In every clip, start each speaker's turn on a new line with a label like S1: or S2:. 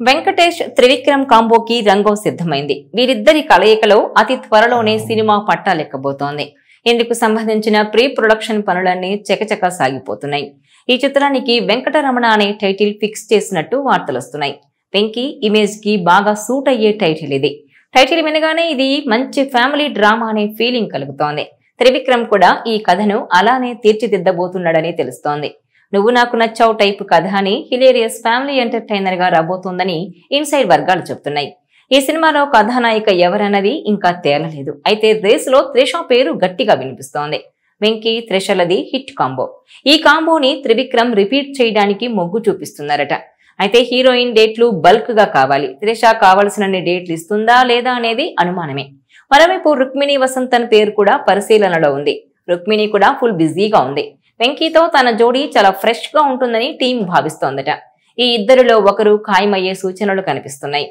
S1: వెంకటేష్ త్రివిక్రమ్ కాంబోకి రంగం సిద్ధమైంది. వీరిద్దరి కలయికలో అతి త్వరలోనే సినిమా పట్టాలెక్కబోతోంది. ఇందుకు సంబంధించిన ప్రీ ప్రొడక్షన్ పనులన్నీ చకచకా సాగిపోతున్నాయి. ఈ చిత్రానికి వెంకటరమణ అనే టైటిల్ ఫిక్స్ చేసినట్టు వార్తలొస్తున్నాయి. వెంకీ ఇమేజ్ కి బాగా సూట్ అయ్యే టైటిల్ ఇది. టైటిల్ వినగానే ఇది మంచి ఫ్యామిలీ డ్రామా అనే ఫీలింగ్ కలుగుతోంది. త్రివిక్రమ్ కూడా ఈ కథను అలానే తీర్చిదిద్దబోతున్నాడని తెలుస్తోంది. నువ్వు నాకు నచ్చావు టైపు కథ అని హిలేరియస్ ఫ్యామిలీ ఎంటర్టైనర్ గా రాబోతోందని ఇన్సైడ్ వర్గాలు చెబుతున్నాయి. ఈ సినిమాలో కథానాయిక ఎవరన్నది ఇంకా తేలలేదు. అయితే రేసులో త్రిష పేరు గట్టిగా వినిపిస్తోంది. వెంకీ త్రిషలది హిట్ కాంబో. ఈ కాంబోని త్రివిక్రమ్ రిపీట్ చేయడానికి మొగ్గు చూపిస్తున్నారట. అయితే హీరోయిన్ డేట్లు బల్క్ గా కావాలి. త్రిష కావలసినన్ని డేట్లు ఇస్తుందా లేదా అనేది అనుమానమే. మరోవైపు రుక్మిణి వసంతన్ పేరు కూడా పరిశీలనలో ఉంది. రుక్మిణి కూడా ఫుల్ బిజీగా ఉంది. వెంకీతో తన జోడీ చాలా ఫ్రెష్ గా ఉంటుందని టీం భావిస్తోందట. ఈ ఇద్దరిలో ఒకరు ఖాయమయ్యే సూచనలు కనిపిస్తున్నాయి.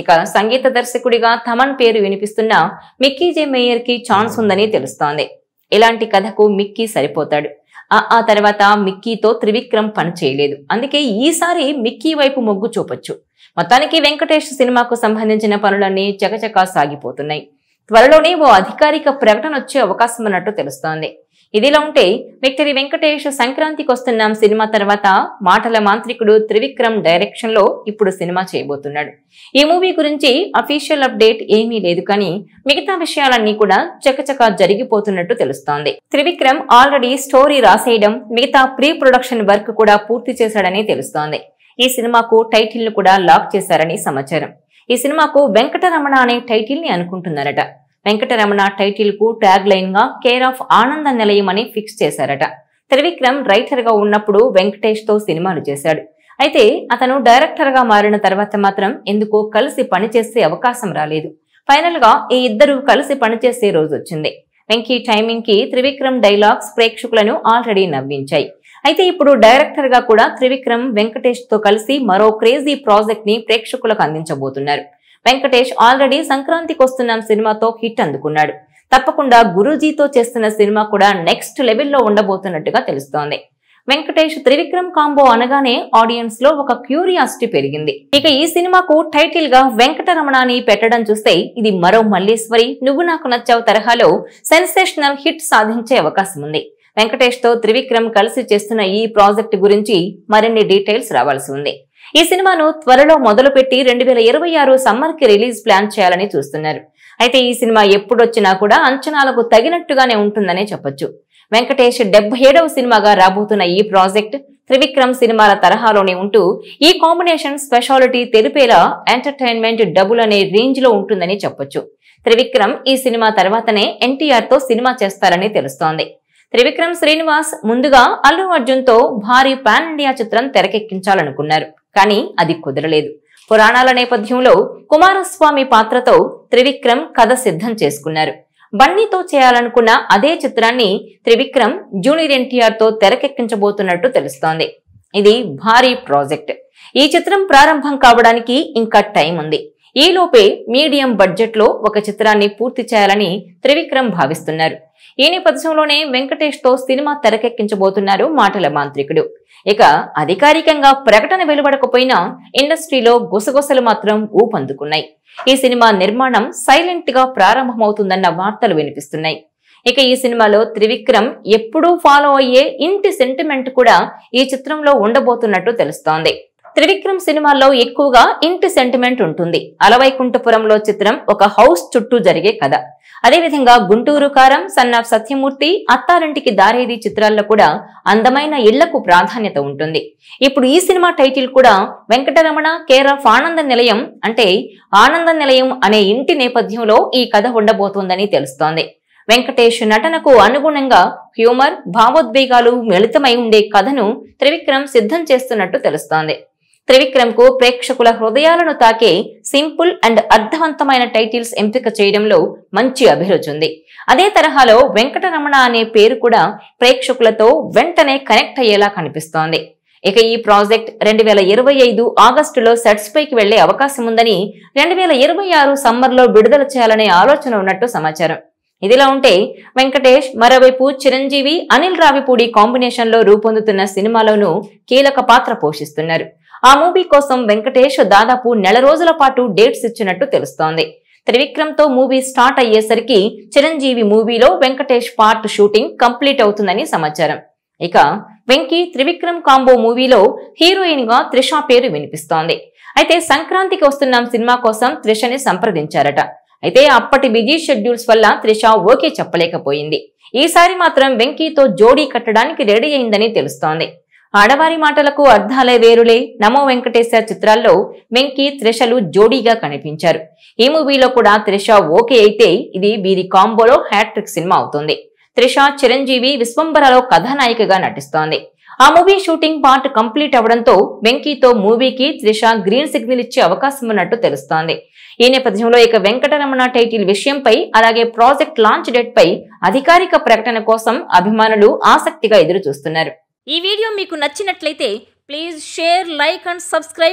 S1: ఇక సంగీత దర్శకుడిగా థమన్ పేరు వినిపిస్తున్న మిక్కీ జే మేయర్ కి ఛాన్స్ ఉందని తెలుస్తోంది. ఇలాంటి కథకు మిక్కీ సరిపోతాడు. ఆ తర్వాత మిక్కీతో త్రివిక్రమ్ పని చేయలేదు. అందుకే ఈసారి మిక్కీ వైపు మొగ్గు చూపొచ్చు. మొత్తానికి వెంకటేష్ సినిమాకు సంబంధించిన పనులన్నీ చకచకా సాగిపోతున్నాయి. త్వరలోనే ఓ అధికారిక ప్రకటన వచ్చే అవకాశం ఉన్నట్టు తెలుస్తోంది. ఇదిలా ఉంటే విక్టరీ వెంకటేష్ సంక్రాంతికి వస్తున్నాం సినిమా తర్వాత మాటల మాంత్రికుడు త్రివిక్రమ్ డైరెక్షన్ లో ఇప్పుడు సినిమా చేయబోతున్నాడు. ఈ మూవీ గురించి అఫీషియల్ అప్డేట్ ఏమీ లేదు, కానీ మిగతా విషయాలన్నీ కూడా చకచకా జరిగిపోతున్నట్టు తెలుస్తోంది. త్రివిక్రమ్ ఆల్రెడీ స్టోరీ రాసేయడం, మిగతా ప్రీ ప్రొడక్షన్ వర్క్ కూడా పూర్తి చేశాడని తెలుస్తోంది. ఈ సినిమాకు టైటిల్ ను కూడా లాక్ చేశారని సమాచారం. ఈ సినిమాకు వెంకటరమణ అనే టైటిల్ ని అనుకుంటున్నారట. వెంకటరమణ టైటిల్ కు ట్యాగ్ లైన్ గా కేర్ ఆఫ్ ఆనంద నిలయం అని ఫిక్స్ చేశారట. త్రివిక్రమ్ రైటర్ గా ఉన్నప్పుడు వెంకటేష్ తో సినిమాలు చేశాడు. అయితే అతను డైరెక్టర్ గా మారిన తర్వాత మాత్రం ఎందుకో కలిసి పనిచేసే అవకాశం రాలేదు. ఫైనల్ గా ఈ ఇద్దరు కలిసి పనిచేసే రోజు వచ్చింది. వెంకీ టైమింగ్ కి త్రివిక్రమ్ డైలాగ్స్ ప్రేక్షకులను ఆల్రెడీ నవ్వించాయి. అయితే ఇప్పుడు డైరెక్టర్ గా కూడా త్రివిక్రమ్ వెంకటేష్ తో కలిసి మరో క్రేజీ ప్రాజెక్ట్ ని ప్రేక్షకులకు అందించబోతున్నారు. వెంకటేష్ ఆల్రెడీ సంక్రాంతికి వస్తున్నాం సినిమాతో హిట్ అందుకున్నాడు. తప్పకుండా గురూజీతో చేస్తున్న సినిమా కూడా నెక్స్ట్ లెవెల్లో ఉండబోతున్నట్టుగా తెలుస్తోంది. వెంకటేష్ త్రివిక్రమ్ కాంబో అనగానే ఆడియన్స్ లో ఒక క్యూరియాసిటీ పెరిగింది. ఇక ఈ సినిమాకు టైటిల్ గా వెంకటరమణ అని పెట్టడం చూస్తే ఇది మరో మల్లేశ్వరి నువ్వు నాకు నచ్చావు తరహాలో సెన్సేషనల్ హిట్ సాధించే అవకాశం ఉంది. వెంకటేష్ తో త్రివిక్రమ్ కలిసి చేస్తున్న ఈ ప్రాజెక్ట్ గురించి మరిన్ని డీటెయిల్స్ రావాల్సి ఉంది. ఈ సినిమాను త్వరలో మొదలుపెట్టి 2026 సమ్మర్ కి రిలీజ్ ప్లాన్ చేయాలని చూస్తున్నారు. అయితే ఈ సినిమా ఎప్పుడొచ్చినా కూడా అంచనాలకు తగినట్టుగానే ఉంటుందనే చెప్పొచ్చు. వెంకటేష్ 77వ సినిమాగా రాబోతున్న ఈ ప్రాజెక్ట్ త్రివిక్రమ్ సినిమాల తరహాలోనే ఉంటూ ఈ కాంబినేషన్ స్పెషాలిటీ తెలిపేలా ఎంటర్టైన్మెంట్ డబుల్ అనే రేంజ్ లో ఉంటుందని చెప్పొచ్చు. త్రివిక్రమ్ ఈ సినిమా తర్వాతనే ఎన్టీఆర్ తో సినిమా చేస్తారని తెలుస్తోంది. త్రివిక్రమ్ శ్రీనివాస్ ముందుగా అల్లు అర్జున్ తో భారీ పాన్ ఇండియా చిత్రం తెరకెక్కించాలనుకున్నారు, కానీ అది కుదరలేదు. పురాణాల నేపథ్యంలో కుమారస్వామి పాత్రతో త్రివిక్రమ్ కథ సిద్ధం చేసుకున్నారు. బన్నీతో చేయాలనుకున్న అదే చిత్రాన్ని త్రివిక్రమ్ జూనియర్ ఎన్టీఆర్ తో తెరకెక్కించబోతున్నట్టు తెలుస్తోంది. ఇది భారీ ప్రాజెక్ట్. ఈ చిత్రం ప్రారంభం కావడానికి ఇంకా టైం ఉంది. ఈలోపే మీడియం బడ్జెట్ లో ఒక చిత్రాన్ని పూర్తి చేయాలని త్రివిక్రమ్ భావిస్తున్నారు. ఈ నేపథ్యంలోనే వెంకటేష్ తో సినిమా తెరకెక్కించబోతున్నారు మాటల మాంత్రికుడు. ఇక అధికారికంగా ప్రకటన వెలువడకపోయినా ఇండస్ట్రీలో గుసగుసలు మాత్రం ఊపందుకున్నాయి. ఈ సినిమా నిర్మాణం సైలెంట్ గా ప్రారంభమవుతుందన్న వార్తలు వినిపిస్తున్నాయి. ఇక ఈ సినిమాలో త్రివిక్రమ్ ఎప్పుడూ ఫాలో అయ్యే ఇంటి సెంటిమెంట్ కూడా ఈ చిత్రంలో ఉండబోతున్నట్టు తెలుస్తోంది. త్రివిక్రమ్ సినిమాల్లో ఎక్కువగా ఇంటి సెంటిమెంట్ ఉంటుంది. అలవైకుంఠపురంలో చిత్రం ఒక హౌస్ చుట్టూ జరిగే కథ. అదేవిధంగా గుంటూరు కారం, సన్ ఆఫ్ సత్యమూర్తి, అత్తారింటికి దారేది చిత్రాల్లో కూడా అందమైన ఇళ్లకు ప్రాధాన్యత ఉంటుంది. ఇప్పుడు ఈ సినిమా టైటిల్ కూడా వెంకటరమణ కేర్ ఆఫ్ ఆనంద నిలయం అంటే ఆనంద నిలయం అనే ఇంటి నేపథ్యంలో ఈ కథ ఉండబోతోందని తెలుస్తోంది. వెంకటేష్ నటనకు అనుగుణంగా హ్యూమర్, భావోద్వేగాలు మిళితమై ఉండే కథను త్రివిక్రమ్ సిద్ధం చేస్తున్నట్టు తెలుస్తోంది. త్రివిక్రమ్ కు ప్రేక్షకుల హృదయాలను తాకే సింపుల్ అండ్ అర్థవంతమైన టైటిల్స్ ఎంపిక చేయడంలో మంచి అభిరుచి ఉంది. అదే తరహాలో వెంకటరమణ అనే పేరు కూడా ప్రేక్షకులతో వెంటనే కనెక్ట్ అయ్యేలా కనిపిస్తోంది. ఇక ఈ ప్రాజెక్ట్ 2025 ఆగస్టులో సెట్స్ పైకి వెళ్లే అవకాశం ఉందని, 2026 సమ్మర్ లో విడుదల చేయాలనే ఆలోచన ఉన్నట్టు సమాచారం. ఇదిలా ఉంటే వెంకటేష్ మరోవైపు చిరంజీవి, అనిల్ రావిపూడి కాంబినేషన్ లో రూపొందుతున్న సినిమాలోనూ కీలక పాత్ర పోషిస్తున్నారు. ఆ మూవీ కోసం వెంకటేష్ దాదాపు నెల రోజుల పాటు డేట్స్ ఇచ్చినట్టు తెలుస్తోంది. త్రివిక్రమ్ తో మూవీ స్టార్ట్ అయ్యేసరికి చిరంజీవి మూవీలో వెంకటేష్ పార్ట్ షూటింగ్ కంప్లీట్ అవుతుందని సమాచారం. ఇక వెంకీ త్రివిక్రమ్ కాంబో మూవీలో హీరోయిన్ గా త్రిష పేరు వినిపిస్తోంది. అయితే సంక్రాంతికి వస్తున్నాం సినిమా కోసం త్రిషని సంప్రదించారట. అయితే అప్పటి బిజీ షెడ్యూల్స్ వల్ల త్రిష ఓకే చెప్పలేకపోయింది. ఈసారి మాత్రం వెంకీతో జోడీ కట్టడానికి రెడీ అయిందని తెలుస్తోంది. ఆడవారి మాటలకు అర్థాలే వేరులే నమో వెంకటేశ చిత్రాల్లో వెంకీ త్రిషలు జోడీగా కనిపించారు. ఈ మూవీలో కూడా త్రిష ఓకే అయితే ఇది వీరి కాంబోలో హ్యాట్రిక్ సినిమా అవుతుంది. త్రిష చిరంజీవి విశ్వంబరలో కథానాయికగా నటిస్తోంది. ఆ మూవీ షూటింగ్ పార్ట్ కంప్లీట్ అవడంతో వెంకీతో మూవీకి త్రిష గ్రీన్ సిగ్నల్ ఇచ్చే అవకాశం ఉన్నట్టు తెలుస్తోంది. ఈ నేపథ్యంలో ఇక వెంకటరమణ టైటిల్ విషయంపై అలాగే ప్రాజెక్ట్ లాంచ్ డేట్ పై అధికారిక ప్రకటన కోసం అభిమానులు ఆసక్తిగా ఎదురు చూస్తున్నారు. ఈ వీడియో మీకు నచ్చినట్లయితే please share, like and subscribe.